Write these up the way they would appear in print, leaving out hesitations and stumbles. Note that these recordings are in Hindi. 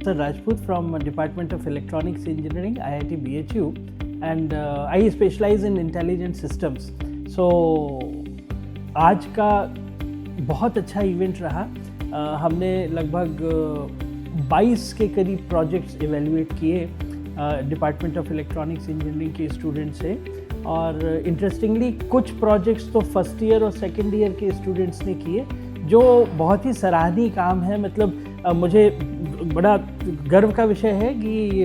Sir Rajput from Department of Electronics Engineering, IIT BHU, and I specialize in intelligent systems. So आज का बहुत अच्छा इवेंट रहा. हमने लगभग 22 के करीब प्रोजेक्ट्स एवेल्युएट किए डिपार्टमेंट ऑफ इलेक्ट्रॉनिक्स इंजीनियरिंग के स्टूडेंट्स से, और इंटरेस्टिंगली कुछ प्रोजेक्ट्स तो फर्स्ट ईयर और सेकेंड ईयर के स्टूडेंट्स ने किए, जो बहुत ही सराहनीय काम है. मतलब मुझे बड़ा गर्व का विषय है कि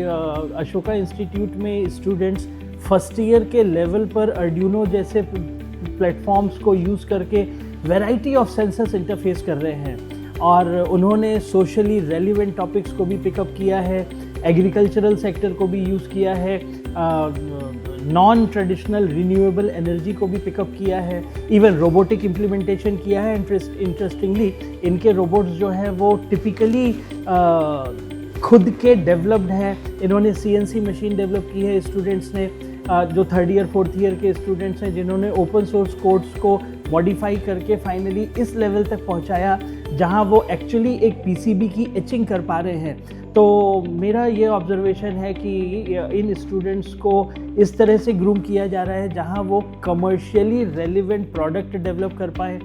अशोका इंस्टीट्यूट में स्टूडेंट्स फर्स्ट ईयर के लेवल पर अर्डुइनो जैसे प्लेटफॉर्म्स को यूज़ करके वैरायटी ऑफ सेंसर्स इंटरफेस कर रहे हैं, और उन्होंने सोशली रेलिवेंट टॉपिक्स को भी पिकअप किया है, एग्रीकल्चरल सेक्टर को भी यूज़ किया है, नॉन ट्रेडिशनल रिन्यूएबल एनर्जी को भी पिकअप किया है, इवन रोबोटिक इम्प्लीमेंटेशन किया है. इंटरेस्टिंगली इनके रोबोट्स जो हैं वो टिपिकली खुद के डेवलप्ड हैं. इन्होंने CNC मशीन डेवलप की है स्टूडेंट्स ने, जो थर्ड ईयर फोर्थ ईयर के स्टूडेंट्स हैं, जिन्होंने ओपन सोर्स कोड्स को मॉडिफाई करके फाइनली इस लेवल तक पहुंचाया जहां वो एक्चुअली एक PCB की एचिंग कर पा रहे हैं. तो मेरा ये ऑब्जर्वेशन है कि इन स्टूडेंट्स को इस तरह से ग्रूम किया जा रहा है जहां वो कमर्शियली रेलिवेंट प्रोडक्ट डेवलप कर पाए.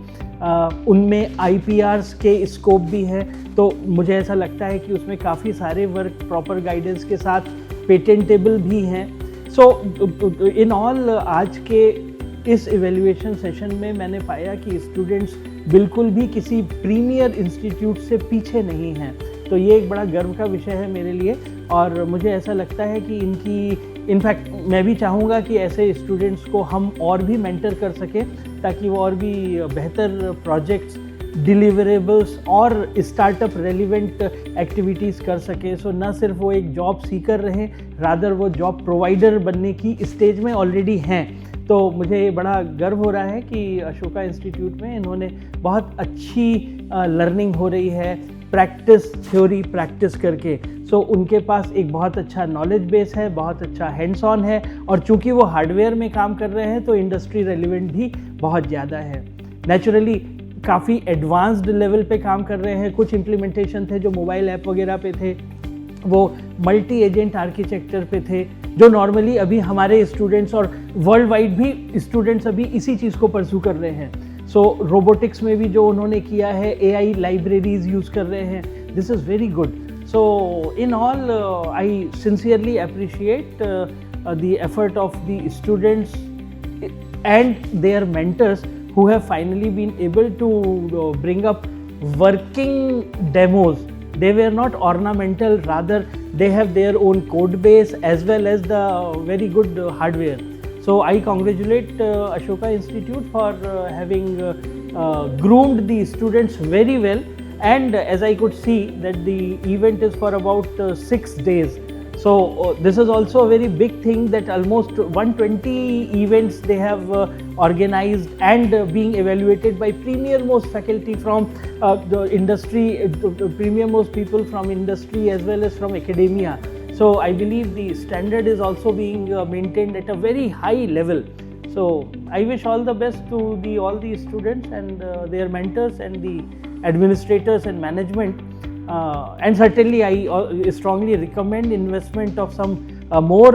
उनमें IPRs के स्कोप भी है, तो मुझे ऐसा लगता है कि उसमें काफ़ी सारे वर्क प्रॉपर गाइडेंस के साथ पेटेंटेबल भी हैं. सो इन ऑल आज के इस इवेल्युएशन सेशन में मैंने पाया कि स्टूडेंट्स बिल्कुल भी किसी प्रीमियर इंस्टीट्यूट से पीछे नहीं हैं. तो ये एक बड़ा गर्व का विषय है मेरे लिए, और मुझे ऐसा लगता है कि इनफैक्ट मैं भी चाहूँगा कि ऐसे स्टूडेंट्स को हम और भी मेंटर कर सकें, ताकि वो और भी बेहतर प्रोजेक्ट्स, डिलीवरेबल्स और स्टार्टअप रेलिवेंट एक्टिविटीज़ कर सकें. सो न सिर्फ वो एक जॉब सीकर रहें, रादर वो जॉब प्रोवाइडर बनने की स्टेज में ऑलरेडी हैं. तो मुझे बड़ा गर्व हो रहा है कि अशोका इंस्टीट्यूट में इन्होंने बहुत अच्छी लर्निंग हो रही है, प्रैक्टिस थ्योरी प्रैक्टिस करके. सो उनके पास एक बहुत अच्छा नॉलेज बेस है, बहुत अच्छा हैंड्स ऑन है, और चूंकि वो हार्डवेयर में काम कर रहे हैं तो इंडस्ट्री रेलिवेंट भी बहुत ज़्यादा है. नेचुरली काफ़ी एडवांस्ड लेवल पे काम कर रहे हैं. कुछ इम्प्लीमेंटेशन थे जो मोबाइल ऐप वगैरह पे थे, वो मल्टी एजेंट आर्किटेक्चर पे थे, जो नॉर्मली अभी हमारे स्टूडेंट्स और वर्ल्ड वाइड भी स्टूडेंट्स अभी इसी चीज़ को परस्यू कर रहे हैं. सो रोबोटिक्स में भी जो उन्होंने किया है, AI लाइब्रेरीज यूज़ कर रहे हैं. This is very good. So in all I sincerely appreciate the effort of the students and their mentors who have finally been able to bring up working demos. They were not ornamental, rather they have their own code base as well as the very good hardware. So I congratulate Ashoka Institute for having groomed the students very well, and as I could see that the event is for about 6 days. So this is also a very big thing, that almost 120 events they have organized and being evaluated by premier most faculty from the industry, premier most people from industry as well as from academia. So I believe the standard is also being maintained at a very high level. So I wish all the best to all the students and their mentors and the administrators and management. And certainly I strongly recommend investment of some more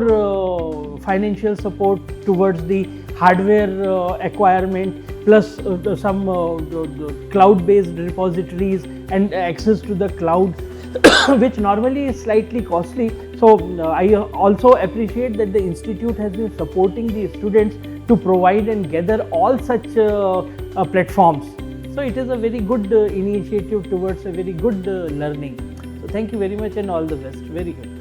financial support towards the hardware acquirement, plus some cloud-based repositories and access to the cloud, which normally is slightly costly. So I also appreciate that the institute has been supporting the students to provide and gather all such platforms. So it is a very good initiative towards a very good learning. So thank you very much and all the best. Very good.